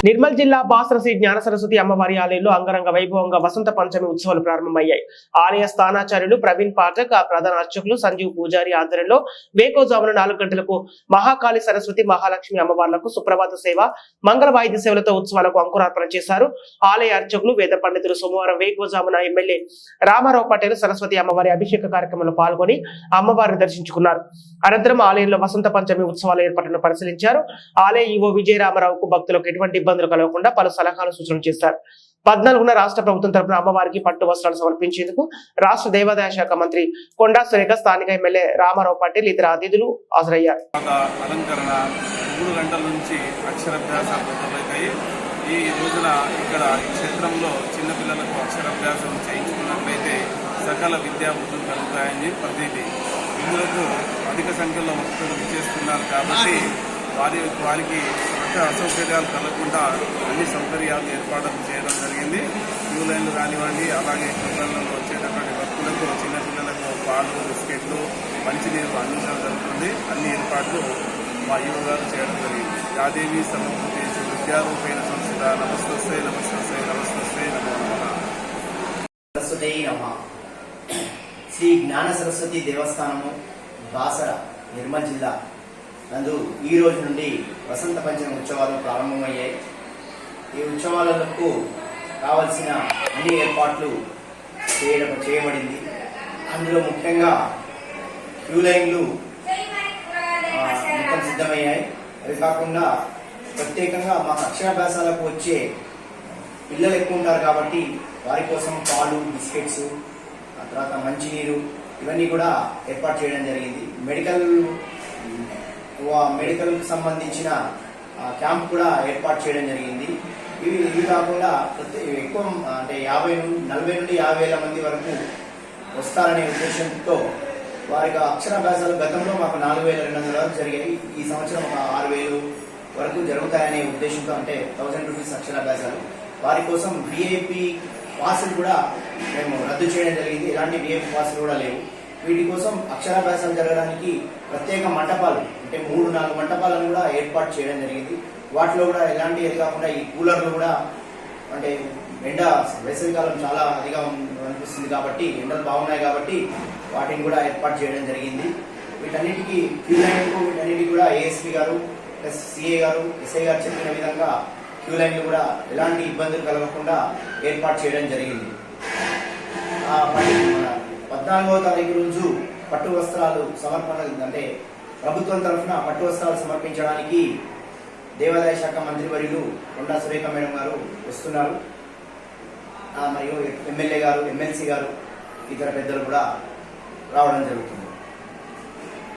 నిర్మల్ జిల్లా బాసర శ్రీ జ్ఞాన సరస్వతి అమ్మవారి ఆలయంలో అంగరంగ వైభవంగా వసంత పంచమి ఉత్సవాలు ప్రారంభమయ్యాయి. ఆలయ స్థానాచార్యులు ప్రవీణ్ పాఠక్, ప్రధాన అర్చకులు సంజీవ్ పూజారి ఆధ్వర్యంలో వేకోజామున 4 గంటలకు మహాకాళి సరస్వతి మహాలక్ష్మి అమ్మవార్లకు సుప్రభాత సేవ, మంగళ వాయిద్య సేవలతో ఉత్సవాలకు అంకురార్పణ చేశారు. ఆలయ అర్చకులు వేద పండితులు సోమవారం వేకోజామున ఎమ్మెల్యే రామారావు పటేల్ సరస్వతి అమ్మవారి అభిషేక కార్యక్రమంలో పాల్గొని అమ్మవారిని దర్శించుకున్నారు. అనంతరం ఆలయంలో వసంత పంచమి ఉత్సవాల ఏర్పాట్లను పరిశీలించారు. ఆలయ ఈవో విజయరామారావుకు భక్తులకు ఎటువంటి ఇబ్బందులు కలగకుండా పలు సలహాలు సూచనలు చేశారు. 14న రాష్ట్ర ప్రభుత్వం తరపున అమ్మవారికి పట్టు వస్త్రాలు సమర్పించేందుకు రాష్ట్ర దేవాదాయ శాఖ మంత్రి కొండా సురేఖ, స్థానిక ఎమ్మెల్యే రామారావు పటేల్ ఇతర అతిథులు హాజరయ్యారు. అలంకరణ 3 గంటల నుంచి అక్షరాభ్యాసాలు మొదలవుతాయి. ఈ రోజున ఇక్కడ ఈ క్షేత్రంలో చిన్నపిల్లలకు అక్షరాభ్యాసం చేయించుకున్నట్లయితే సకల విద్యాబుద్ధులు కలుగుతాయని ప్రతీతి. ఇందులకు అధిక సంఖ్యలో భక్తులు విచ్చేస్తున్నారు కాబట్టి వారికి అసౌకర్యాలు కలగకుండా అన్ని సౌకర్యాలు ఏర్పాటు చేయడం జరిగింది. క్యూ లైన్లు కానివ్వండి, అలాగే పిల్లలలో వచ్చేటటువంటి భక్తులకు చిన్నపిల్లలకు పాలు, బిస్కెట్లు, మంచినీరు అందించడం జరుగుతుంది. అన్ని ఏర్పాట్లు మా ఈవో గారు చేయడం జరిగింది. యాదేవి సమూహి విద్యారూపేణ సంస్థ నమస్తే నమస్తే నమస్తే నమో నమః. సరస్వతి నమః. శ్రీ జ్ఞాన సరస్వతి దేవస్థానము బాసర నిర్మల్ జిల్లా నందు ఈ రోజు నుండి వసంత పంచమి ఉత్సవాలు ప్రారంభమయ్యాయి. ఈ ఉత్సవాలకు కావలసిన అన్ని ఏర్పాట్లు చేయబడింది. అందులో ముఖ్యంగా క్యూ లైన్లు మొత్తం సిద్ధమయ్యాయి. అవి కాకుండా ప్రత్యేకంగా మా అక్షరాభ్యాసాలకు వచ్చే పిల్లలు ఎక్కువ ఉంటారు కాబట్టి వారి కోసం పాలు, బిస్కెట్స్, ఆ తర్వాత మంచినీరు ఇవన్నీ కూడా ఏర్పాటు చేయడం జరిగింది. మెడికల్ సంబంధించిన క్యాంప్ కూడా ఏర్పాటు చేయడం జరిగింది. ఇవి కాకుండా ఎక్కువ అంటే 40 నుండి 50 వేల మంది వరకు వస్తారనే ఉద్దేశంతో వారికి అక్షరాభ్యాసాలు గతంలో మాకు 4200 వరకు జరిగాయి. ఈ సంవత్సరం ఒక 6000 వరకు జరుగుతాయనే ఉద్దేశంతో, అంటే 1000 రూపీస్ అక్షరాభ్యాసాలు. వారి కోసం విఐపి పాసులు కూడా మేము రద్దు చేయడం జరిగింది. ఎలాంటి విఐపి పాసులు కూడా లేవు. వీటి కోసం అక్షరాభ్యాసాలు జరగడానికి ప్రత్యేక మంటపాలు, అంటే 3-4 మంటపాలను కూడా ఏర్పాటు చేయడం జరిగింది. వాటిలో కూడా ఎలాంటి ఇది కాకుండా ఈ కూలర్లు కూడా, అంటే వేసవికాలం చాలా అధిగా అనిపిస్తుంది కాబట్టి, ఎండలు బాగున్నాయి కాబట్టి వాటిని కూడా ఏర్పాటు చేయడం జరిగింది. వీటన్నిటికీ క్యూ లైన్లకు వీటన్నిటికీ కూడా ఏఎస్పీ గారు ప్లస్ సిఏ గారు, ఎస్ఐ గారు చెప్పిన విధంగా క్యూ లైన్లు కూడా ఎలాంటి ఇబ్బందులు కలగకుండా ఏర్పాటు చేయడం జరిగింది. 14వ తారీఖు రోజు పట్టు వస్త్రాలు సమర్పణ, అంటే ప్రభుత్వం తరఫున పట్టు వస్త్రాలు సమర్పించడానికి దేవాదాయ శాఖ మంత్రి వర్యులు కొండా సురేఖ మేడం గారు వస్తున్నారు. మరియు ఎమ్మెల్యే గారు, ఎమ్మెల్సీ గారు, ఇతర పెద్దలు కూడా రావడం జరుగుతుంది.